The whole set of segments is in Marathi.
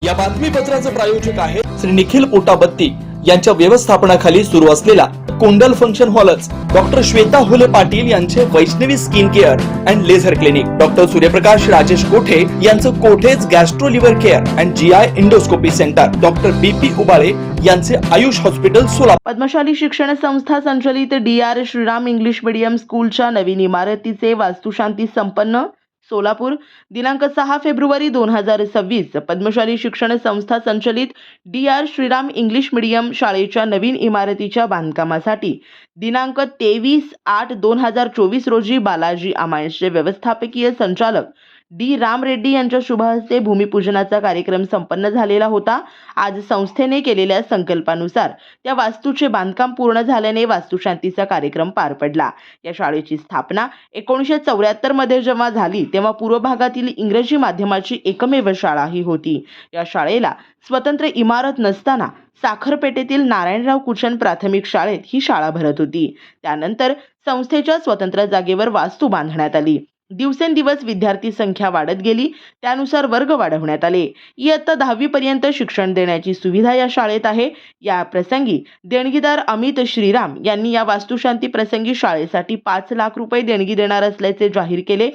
या बातमीपत्राचे प्रायोजक आहे श्री निखिल पोटाबत्ती यांच्या व्यवस्थापनाखाली सुरू असलेला कोंडल फंक्शन हॉलच, डॉक्टर श्वेता हुले पाटील यांचे Vaishnavi skin care and laser clinic, doctor Suryaprakash Rajesh Kothe यांचं Kothe's gastro liver care and GI endoscopy centre, doctor BP Ubale यांचे आयुष हॉस्पिटल सोलापूर। पद्मशाली शिक्षण संस्था संचलित DR श्रीराम इंग्लिश मीडियम स्कूलच्या नवीन इमारतीचे वास्तुशांती संपन्न सोलापूर दिनांक 6 फेब्रुवारी 2026 पद्मशाली शिक्षण संस्था संचलित DR श्रीराम इंग्लिश मीडियम शाळेच्या नवीन इमारतीच्या बांधकामासाठी दिनांक 23/8/2024 रोजी बालाजी अमायन्सचे व्यवस्थापकीय संचालक D राम रेड्डी यांच्या शुभ हस्ते भूमिपूजनाचा कार्यक्रम संपन्न झालेला होता। आज संस्थेने केलेल्या संकल्पानुसार त्या वास्तूचे बांधकाम पूर्ण झाल्याने वास्तुशांतीचा कार्यक्रम पार पडला। या शाळेची स्थापना 1974 मध्ये जेव्हा झाली तेव्हा पूर्व भागातील इंग्रजी माध्यमाची एकमेव शाळा ही होती। या शाळेला स्वतंत्र इमारत नसताना साखरपेठेतील नारायणराव कुचन प्राथमिक शाळेत ही शाळा भरत होती। त्यानंतर संस्थेच्या स्वतंत्र जागेवर वास्तू बांधण्यात आली। दिवसेंदिवस विद्यार्थी संख्या वाढत गेली, त्यानुसार वर्ग वाढवण्यात आले। इयत्ता 10वी पर्यंत शिक्षण देण्याची सुविधा या शाळेत आहे। या प्रसंगी देणगीदार अमित श्रीराम यांनी या वास्तुशांती प्रसंगी शाळेसाठी 5 लाख रुपये देणगी देणार असल्याचे जाहीर केले।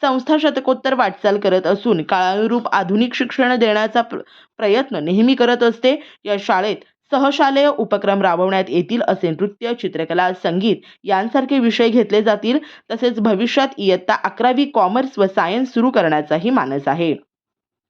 संस्था शतकोत्तर वाटचाल करत असून काळानुरूप आधुनिक शिक्षण देण्याचा प्रयत्न नेहमी करत असते। या शाळेत सहशालेय उपक्रम राबवण्यात येतील असे नृत्य, चित्रकला, संगीत यांसारखे विषय घेतले जातील। तसेच भविष्यात इयत्ता 11वी कॉमर्स व सायन्स सुरू करण्याचाही मानस आहे,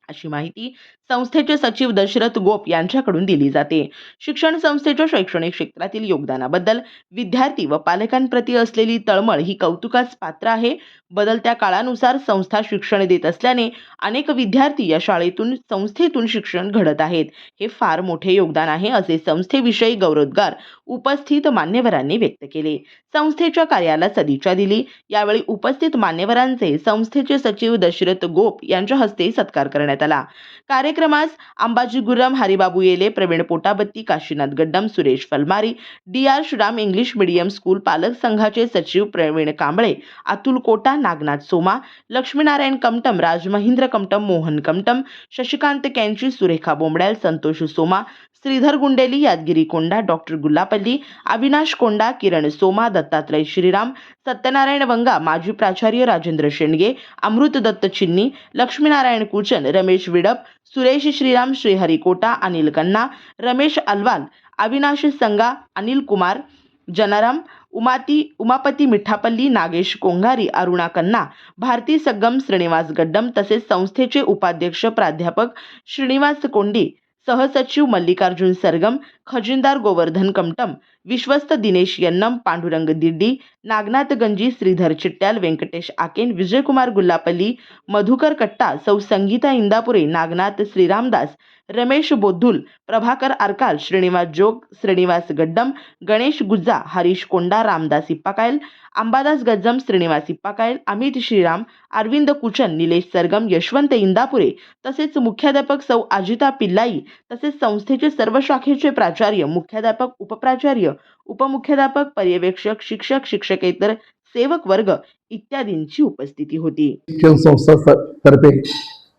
अशी माहिती संस्थेचे सचिव दशरथ गोप यांच्याकडून दिली जाते। शिक्षण संस्थेच्या शैक्षणिक क्षेत्रातील योगदानाबद्दल विद्यार्थी व पालकांप्रती असलेली तळमळ ही कौतुकास पात्र आहे। बदलत्या काळानुसार संस्था शिक्षण देत असल्याने अनेक विद्यार्थी या शाळेतून संस्थेतून शिक्षण घडत आहेत। हे फार मोठे योगदान आहे असे संस्थेविषयी गौरवोद्गार उपस्थित मान्यवरांनी व्यक्त केले। संस्थेच्या कार्याला सदिच्छा दिली। यावेळी उपस्थित मान्यवरांचे संस्थेचे सचिव दशरथ गोप यांच्या हस्ते सत्कार करण्यात आला। कार्यक्रमास Ambaji Gurram, Haribabu Yele, Praveen Potabatti, Kashinath Gaddam, Suresh Phalmari, DR Shriram English medium school पालक संघाचे सचिव प्रवीण कांबळे, अतुल कोटा, नागनाथ सोमा, लक्ष्मीनारायण कमटम, राज महेंद्र कमटम, मोहन कमटम, शशिकांत कॅंची, सुरेखा बोंबड्याल, संतोष सोमा, श्रीधर गुंडेली, यादगिरी कोंडा, डॉक्टर गुल्लापल्ली, अविनाश कोंडा, किरण सोमा, दत्तात्रय श्रीराम, सत्यनारायण वंगा, माजी प्राचार्य राजेंद्र शेंडगे, अमृत दत्त चिन्नी, लक्ष्मीनारायण कुचन, रमेश विडप, सुरेश श्रीराम, श्रीहरी कोटा, अनिल कन्ना, रमेश अलवाल, अविनाश संगा, अनिल कुमार जनाराम, उमापती मिठापल्ली, नागेश कोंगारी, अरुणा कन्ना, भारती सग्गम, श्रीनिवास गड्डम तसेच संस्थेचे उपाध्यक्ष प्राध्यापक श्रीनिवास कोंडी, सहसचिव मल्लिकार्जुन सरगम, खजिनदार गोवर्धन कमटम, विश्वस्त दिनेश यन्नम, पांडुरंग दिड्डी, नागनाथ गंजी, श्रीधर चिट्ट्याल, व्यंकटेश आकेन, विजयकुमार गुल्लापल्ली, मधुकर कट्टा, सौ संगीता इंदापुरे, नागनाथ श्रीरामदास, रमेश बोद्धुल, प्रभाकर आरकाल, श्रीनिवास जोग, श्रीनिवास गड्डम, गणेश गुज्जा, हरीश कोंडा, रामदास इप्पाकायल, अंबादास गज्जम, श्रीनिवास इप्पाकायल, अमित श्रीराम, अरविंद कुचन, निलेश सरगम, यशवंत इंदापुरे तसेच मुख्याध्यापक सौ अजिता पिल्लाई तसेच संस्थेचे सर्व शाखेचे प्राचार्य, मुख्याध्यापक, उपप्राचार्य, उपमुख्याध्यापक, पर्यवेक्षक, शिक्षक, शिक्षकेतर सेवक वर्ग इत्यादींची उपस्थिती होती। शिक्षण संस्थांतर्फे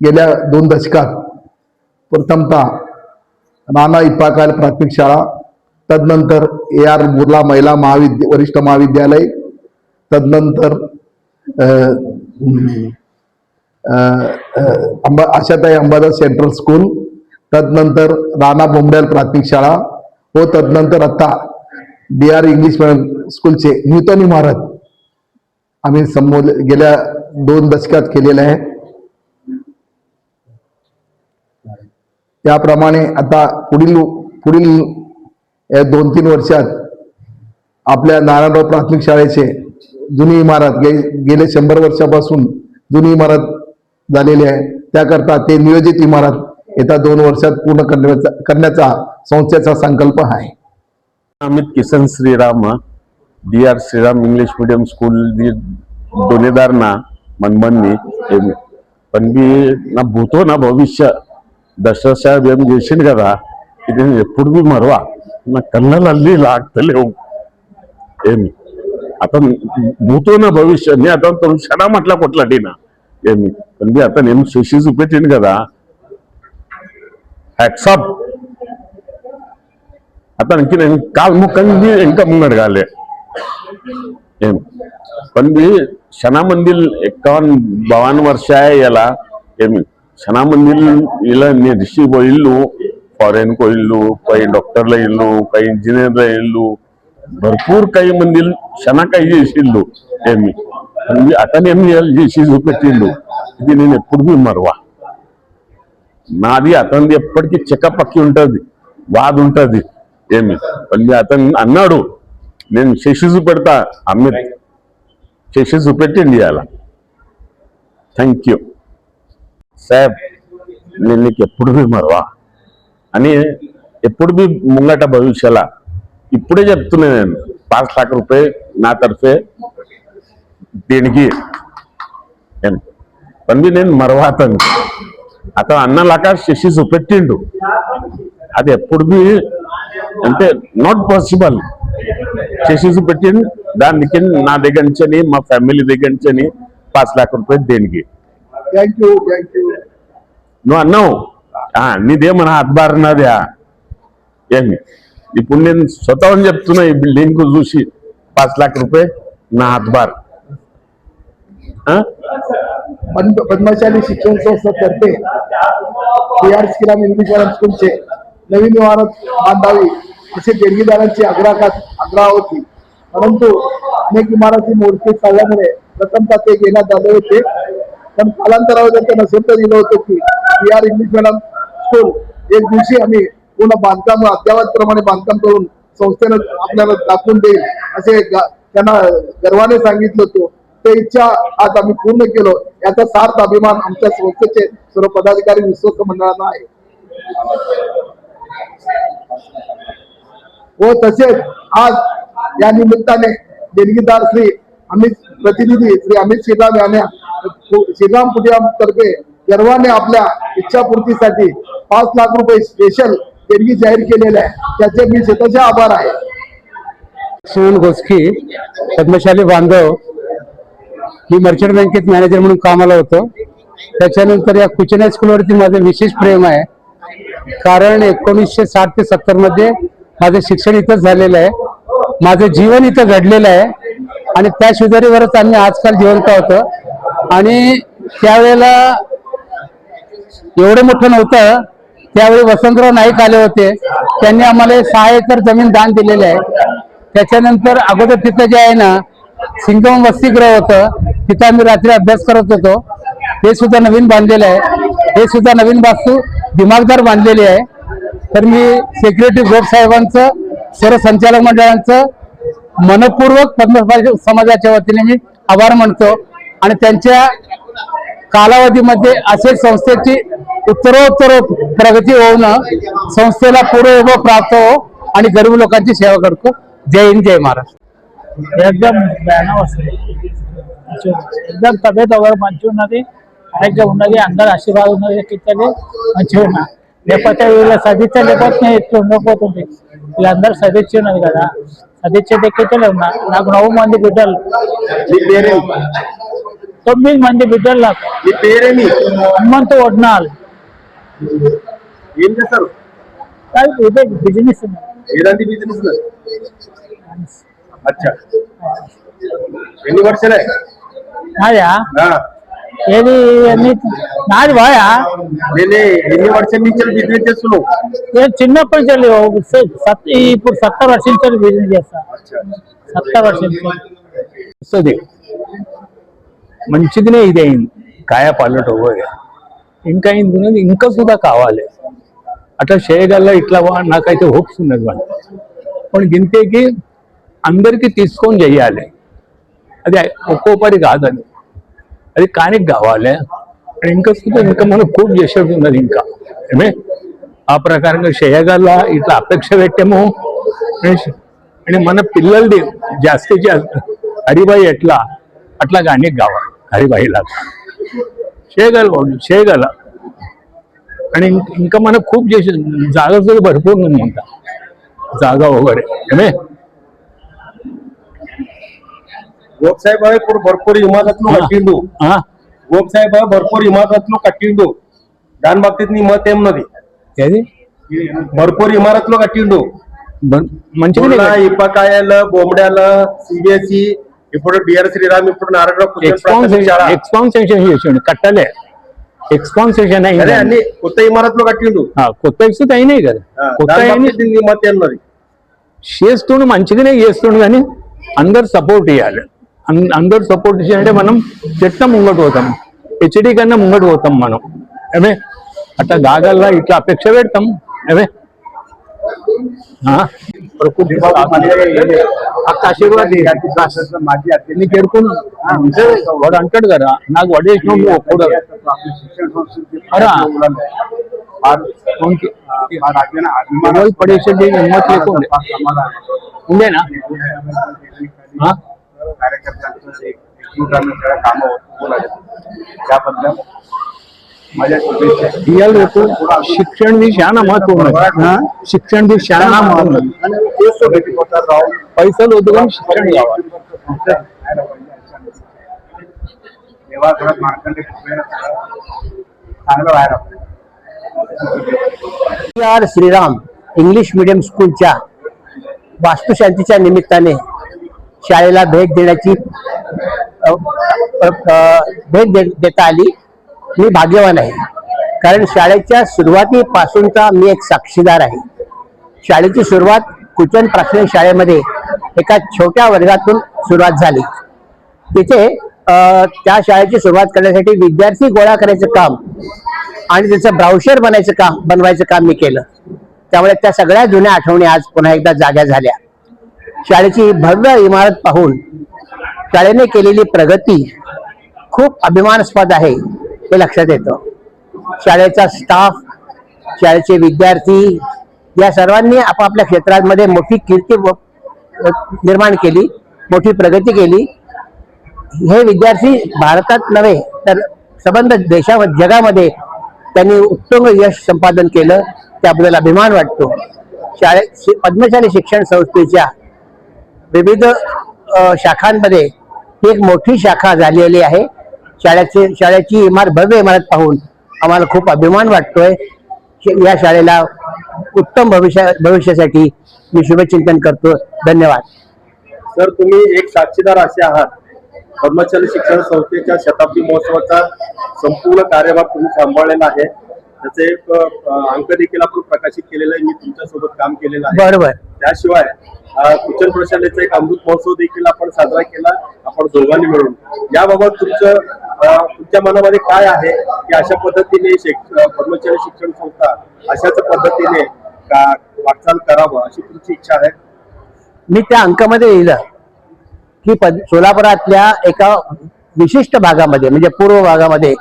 गेल्या 2 दशकात प्रथमतः नाना इप्पाकायल प्राथमिक शाळा, तदनंतर AR बुर्ला महिला वरिष्ठ महाविद्यालय, तदनंतर आशाताई अंबादास सेंट्रल स्कूल, तदनंतर राणा बोंबड्याल प्राथमिक शाळा व तदनंतर आता DR इंग्लिश स्कूलचे नूतन इमारत आम्ही गेल्या 2 दशकात केलेले आहे। त्याप्रमाणे आता पुढील 2-3 वर्षात आपल्या नारायणराव प्राथमिक शाळेचे जुनी इमारत गेले 100 वर्षापासून जुनी इमारत झालेली आहे, त्याकरता ते नियोजित इमारत येत्या 2 वर्षात पूर्ण करण्याचा संस्थेचा संकल्प आहे। Amit Kisan Shriram, DR Shriram English medium school दोनेदार ना मनमनी पण भी ना भूतो ना भविष्य दशरथ साहेब एम जयसिंग कदा एప్పుడు भी मरवा ना कन्नडल्ली लागतले आता भूतो ना भविष्य ने आता क्षणा म्हटला कुठला टीना पण बी आता नेम शेशी चुपेटीन कदा హ్యాట్సాప్ అతనికి నేను కాలు ముక్కంది ఇంకా ముంగడు కాలే ఏం पण मी क्षणा मंदिर 51 वर्ष आहे याला क्षणा मंदिर ఇలా ऋषी ఇల్లు फॉरेन को इल्लू काही डॉक्टरला इल्लू काही इंजिनियरला इल्लू भरपूर काही मंदिर क्षणा काही చేసిల్లు ఏమి आता నేను చేసి చూపెట్టిండు ఇది నేను ఎప్పుడు మరవా నాది అతనిది ఎప్పటికీ చెక్కపక్కి ఉంటది వాదు ఉంటది ఏమి అతను అన్నాడు నేను చేసి చూపెడతా అమిత్ చేసి చూపెట్టిండి అలా థ్యాంక్ యూ సాహెబ్ నేను నీకు ఎప్పుడు మరవా అని ఎప్పుడు ముంగట భవిష్యలా ఇప్పుడే చెప్తున్నా నేను 5 लाख रुपये నా తరఫే దేనికి पण నేను మరవాతను అతను అన్న లాగా చేసి చూపెట్టిండు అది ఎప్పుడు అంటే నాట్ పాసిబుల్ చేసి చూపెట్టిండు దానికి నా దగ్గర నుంచి మా ఫ్యామిలీ దగ్గర నుంచి 5 लाख रुपये దేనికి థ్యాంక్ యూ నువ్వు అన్నావు నీదేమన్నా हातभार నాదా ఏమి ఇప్పుడు నేను స్వతహా చెప్తున్నా ఈ బిల్డింగ్ కు చూసి 5 लाख रुपये నా हातभार पद्मशाली शिक्षण संस्थेतर्फे DR श्रीराम इंग्लिश मीडियम स्कूलचे नवीन इमारत बांधावी असे देणगीदारांची आग्रह होती, परंतु अनेक इमारती मोडके चालल्यामुळे प्रथमतः ते घेण्यात आले होते. पण कालांतरावर त्यांच्या नसेल दिलं होतं की DR इंग्लिश मीडियम स्कूल एक दिवशी आम्ही पूर्ण बांधकाम अद्यावत प्रमाणे बांधकाम करून संस्थेनं आपल्याला दाखवून देईल असे त्यांना गर्वाने सांगितलं होतं. ते इच्छा आज आम्ही पूर्ण केलो. याचा सार्थ अभिमान आमच्या संस्थेचे सर्व पदाधिकारी विश्वस्त मंडळांना आहे. व तसेच आज या निमित्ताने देणगीदार प्रतिनिधी श्री अमित श्रीराम यांना श्रीराम कुटियाम तर्फे गर्वाने आपल्या इच्छापूर्तीसाठी 5 लाख रुपये स्पेशल देणगी जाहीर केलेले आहे. त्याचे मी स्वतःचे आभार आहे. सुमन घोसकी, पद्मशाली बांधव. मी मर्चंट बँकेत मॅनेजर म्हणून कामाला होतो. त्याच्यानंतर या कुचने स्कूलवरती माझं विशेष प्रेम आहे. कारण 1960 ते 70 मध्ये माझं शिक्षण इथंच झालेलं आहे. माझं जीवन इथं घडलेलं आहे आणि त्या शेजारीवरच आम्ही आजकाल जिवंत होतो. आणि त्यावेळेला एवढं मोठं नव्हतं. त्यावेळी वसंतराव नाईक आले होते. त्यांनी आम्हाला 6 एकर जमीन दान दिलेले आहे. त्याच्यानंतर अगोदर तिथं जे आहे ना सिंगम वसतिगृह होतं, तिथं आम्ही रात्री अभ्यास करत होतो. हे सुद्धा नवीन बांधलेलं आहे. हे सुद्धा नवीन वास्तू दिमागदार बांधलेली आहे. तर मी सेक्रेटरी गोप साहेबांचं, सर्व संचालक मंडळांचं मनपूर्वक पद्मशाली समाजाच्या वतीने मी आभार मानतो. आणि त्यांच्या कालावधीमध्ये असे संस्थेची उत्तरोत्तर प्रगती होऊन संस्थेला पूर्ववैभव प्राप्त हो आणि गरीब लोकांची सेवा करतो. जय हिंद, जय महाराष्ट्र. एकदम భయానక వస్తుంది. एकदम తబియత్ ఎవరు మంచిగా ఉన్నది, ఆరోగ్యం ఉన్నది, అందరు ఆశీర్వాదం ఉన్నది, ఎక్కించాలి మంచిగా ఉన్నా. లేకపోతే వీళ్ళ చదివించలేకపోతే ఇట్లా ఉండకపోతుంది. వీళ్ళందరూ చదివించి ఉన్నది కదా, చదివించేది ఎక్కించలే ఉన్నా. నాకు 9 మంది బిడ్డలు, 9 మంది బిడ్డలు. నాకు హనుమంతు వడ్నాల్. ఏం చేస్తారు? ఇదే బిజినెస్ ఉన్నది. ఏదండి బిజినెస్? अच्छा, ఎన్ని వర్షాలే నాయా ఏది నాది బాయా. నేను ఎన్ని వర్షాల నుంచి బిజినెస్ చేస్తున్నావు? నేను చిన్నప్పటి నుంచి ఇప్పుడు 70 వర్షాల నుంచి బిజినెస్ చేస్తా. 70 వర్షాల వస్తుంది మంచిగానే ఇది అయింది. కాయ పాలట ఇంకా అయింది, ఇంకా కూడా కావాలి. అట్లా చేయగల ఇట్లా నాకైతే హోప్స్ ఉన్నది. వాళ్ళు पण గింతేకి అందరికీ తీసుకొని చెయ్యాలి. అది ఒక్కోపరి కాదని, అది కానీ కావాలి. ఇంకా మనం खूप చేసేది ఉన్నది. ఇంకా ఏమే ఆ ప్రకారంగా చేయగల ఇట్లా అపేక్ష పెట్టాము. आणि మన పిల్లలది जास्तीत जास्त హరిబాయి ఎట్లా అట్లా కానీ కావాలి. హరిబాయిలా చేయగల आणि ఇంకా మనం खूप చేసే जागा सुद्धा भरपूर म्हणता जागा वगैरे ఏమే. गोप साहेब भरपूर इमारतलो कट्टिंडू. गोप साहेब भरपूर इमारतलो कट्टिंडू. దాని బాబతిని మతేం నది ఏది भरपूर इमारतलो కట్టిండు మంచిగానే కదా. ఇప్పకాయలు బొమ్మడాల సిబిఎస్ఈ ఇప్పుడు డిఆర్ శ్రీరామ్ ఇప్పుడు నారాయణరావు ఎక్స్పాన్సేషన్ చేసిండు, కట్టలే ఎక్స్పాన్సేషన్ అదే అయింది. అన్ని కొత్త ఇమారత్లో కట్టిండు కొత్త ఎక్స్ అయినాయి కదా, కొత్త అయినాయి మధ్య అన్నది చేస్తుండు, మంచిగానే చేస్తుండు. కానీ అందరు సపోర్ట్ ఇవ్వాలి. అందరు సపోర్ట్ చేయాలంటే మనం చెట్ల ముంగటు పోతాం, హెచ్డి కన్నా ముంగటు పోతాం మనం. ఏమే అట్లా దాగల్లా ఇట్లా అపేక్ష పెడతాం. ఏమే ఆశీర్వాద్ నీకు ఎరుకున్నా వాడు అంటాడు కదా, నాకు వడేసిన పడేసేది హిమ్మత్ లేకుండే ఉండేనా. इयाल రేపు शिक्षण भी शाना महत्व शिक्षण भी शाना महत्व पैसा వద్దు కానీ शिक्षण కావాలి. आर श्रीराम इंग्लिश मीडियम स्कूलच्या वास्तुशांतीच्या निमित्ताने शाळेला भेट देण्याची देता आली. मी भाग्यवान आहे, कारण शाळेच्या सुरुवातीपासूनचा मी एक साक्षीदार आहे. शाळेची सुरुवात कुचन प्राथमिक शाळेमध्ये एका छोट्या वर्गातून सुरुवात झाली. तिथे त्या शाळेची सुरुवात करण्यासाठी विद्यार्थी गोळा करायचं काम आणि त्याचं ब्राउशर बनवायचं काम मी केलं. त्यामुळे त्या सगळ्या जुन्या आठवणी आज पुन्हा एकदा जाग्या झाल्या. शाळेची भव्य इमारत पाहून शाळेने केलेली प्रगती खूप अभिमानास्पद आहे हे लक्षात येतं. शाळेचा स्टाफ, शाळेचे विद्यार्थी या सर्वांनी आपापल्या क्षेत्रांमध्ये मोठी कीर्ती निर्माण केली, मोठी प्रगती केली. हे विद्यार्थी भारतात नव्हे तर संबंध देशामध्ये जगामध्ये त्यांनी उत्तुंग यश संपादन केलं, त्याबद्दल अभिमान वाटतो. पद्मशाली शिक्षण संस्थेच्या विविध शाखांमध्ये एक मोठी शाखा झालेली आहे. शाळेची भव्य इमारत पाहून आम्हाला खूप अभिमान वाटतोय. या शाळेला उत्तम भविष्यासाठी मी शुभचिंतन करतो. धन्यवाद. सर, तुम्ही एक साक्षीदार असे आहात. पद्मशाली शिक्षण संस्थेच्या शताब्दी महोत्सवाचा संपूर्ण कार्यभार तुम्ही सांभाळलेला आहे. त्याचे एक अंक देखील आपण प्रकाशित केलेला आहे. मी तुमच्यासोबत काम केलेलं आहे. बरोबर. त्याशिवाय कुचन प्रशालेचा एक अमृत महोत्सव देखील आपण साजरा केला, आपण दोघांनी मिळून. याबाबत तुमच्या मनामध्ये काय आहे की अशा पद्धतीने पद्मशाली शिक्षण संस्था अशाच पद्धतीने वाटचाल करावं अशी तुमची इच्छा आहे? मी त्या अंकामध्ये लिहिलं की सोलापुरातल्या एका विशिष्ट भागामध्ये म्हणजे पूर्व भागामध्ये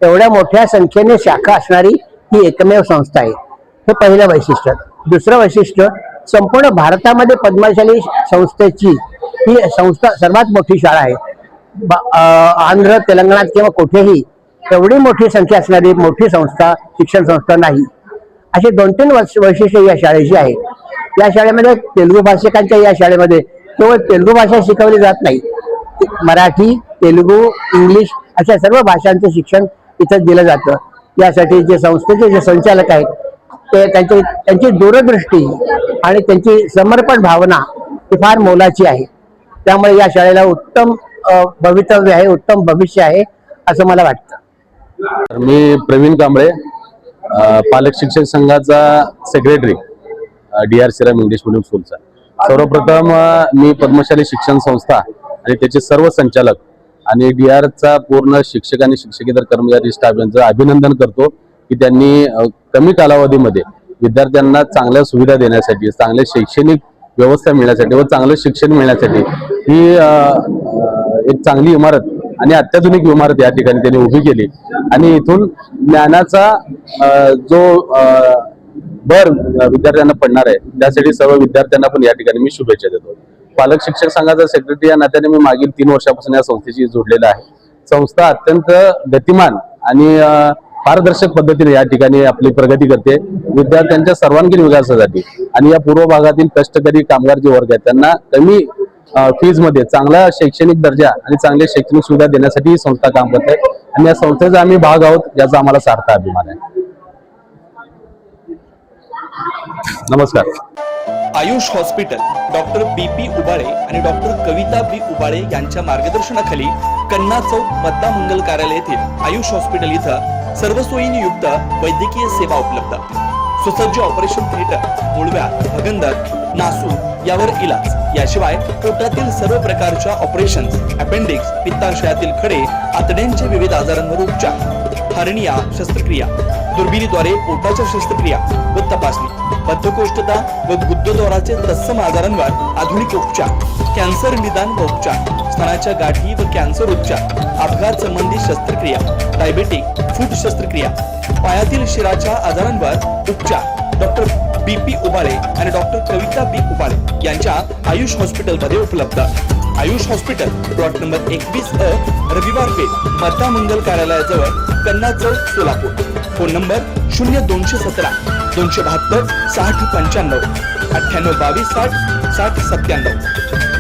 एवढ्या मोठ्या संख्येने शाखा असणारी ही एकमेव संस्था आहे. हे पहिलं वैशिष्ट्य. दुसरं वैशिष्ट्य, संपूर्ण भारतामध्ये पद्मशाली संस्थेची ही संस्था सर्वात मोठी शाळा आहे. आंध्र, तेलंगणात किंवा कुठेही एवढी मोठी संख्या असणारी मोठी संस्था, शिक्षण संस्था नाही. अशी 2-3 वैशिष्ट्ये या शाळेची आहे. या शाळेमध्ये तेलुगू भाषिकांच्या या शाळेमध्ये केवळ तेलुगू भाषा शिकवली जात नाही, मराठी, तेलुगू, इंग्लिश अशा सर्व भाषांचं शिक्षण इथं दिलं जातं. यासाठी जे संस्थेचे जे संचालक आहेत ते त्यांची दूरदृष्टी आणि त्यांची समर्पण भावना ही फार मोलाची आहे. त्यामुळे या शाळेला उत्तम भवितव्य आहे, उत्तम भविष्य आहे असं मला वाटतं. मी प्रवीण कांबळे, पालक शिक्षक संघाचा secretary, DR Shriram English medium स्कूलचा. सर्वप्रथम मी पद्मशाली शिक्षण संस्था आणि त्याचे सर्व संचालक आणि DRचा पूर्ण शिक्षक आणि शिक्षकेतर कर्मचारी स्टाफ यांचं अभिनंदन करतो की त्यांनी कमी कालावधीमध्ये विद्यार्थ्यांना चांगल्या सुविधा देण्यासाठी, चांगले शैक्षणिक व्यवस्था मिळण्यासाठी व चांगलं शिक्षण मिळण्यासाठी ही एक चांगली इमारत आणि अत्याधुनिक इमारत या ठिकाणी त्यांनी उभी केली. आणि इथून ज्ञानाचा जो भर विद्यार्थ्यांना पडणार आहे त्यासाठी सर्व विद्यार्थ्यांना पण या ठिकाणी मी शुभेच्छा देतो. पालक शिक्षक संघाचा सेक्रेटरी या नात्याने मी मागील 3 वर्षापासून या संस्थेशी जोडलेला आहे. संस्था अत्यंत गतिमान आणि पारदर्शक पद्धतीने या ठिकाणी आपली प्रगती करते. विद्यार्थ्यांच्या सर्वांगीण विकासासाठी आणि या पूर्व भागातील कष्टकरी कामगार जे वर्ग आहेत त्यांना कमी फीज मध्ये चांगला शैक्षणिक दर्जा आणि चांगले शैक्षणिक सुविधा देण्यासाठी ही संस्था काम करते आणि या संस्थेचा आम्ही भाग आहोत याचा आम्हाला सार्थ अभिमान आहे. नमस्कार. Ayush hospital doctor BP Ubale आणि डॉक्टर कविता B उबाळे यांच्या मार्गदर्शनाखाली कन्ना चौक पद्मा मंगल कार्यालय येथील आयुष हॉस्पिटल इथं सर्व सोयींनी युक्त वैद्यकीय सेवा उपलब्ध. सुसज्ज ऑपरेशन थिएटर, मुळव्या, भगंदर, नासू यावर इलाज. याशिवाय पोटातील सर्व प्रकारच्या ऑपरेशन, अपेंडिक्स, पित्ताशयातील खडे, आतड्यांच्या विविध आजारांवर उपचार, हर्निया शस्त्रक्रिया, दुर्बिणीद्वारे पोटाच्या शस्त्रक्रिया व तपासणी, बद्धकोष्ठता व गुदद्वाराचे तत्सम आजारांवर आधुनिक उपचार, कॅन्सर निदान व उपचार, स्तनाच्या गाठी व कॅन्सर उपचार, अपघात संबंधित शस्त्रक्रिया, डायबेटिक, फूट शस्त्रक्रिया, पायातील शिराच्या आजारांवर उपचार. डॉक्टर BP उबाळे आणि डॉक्टर कविता B उबाळे यांच्या आयुष हॉस्पिटलमध्ये उपलब्ध. Ayush hospital plot number 21A, रविवार पेठ, पद्मा मंगल कार्यालयाजवळ, कन्ना चौक, सोलापूर. Phone number 0217 272 60 95 98 22 60 60 97.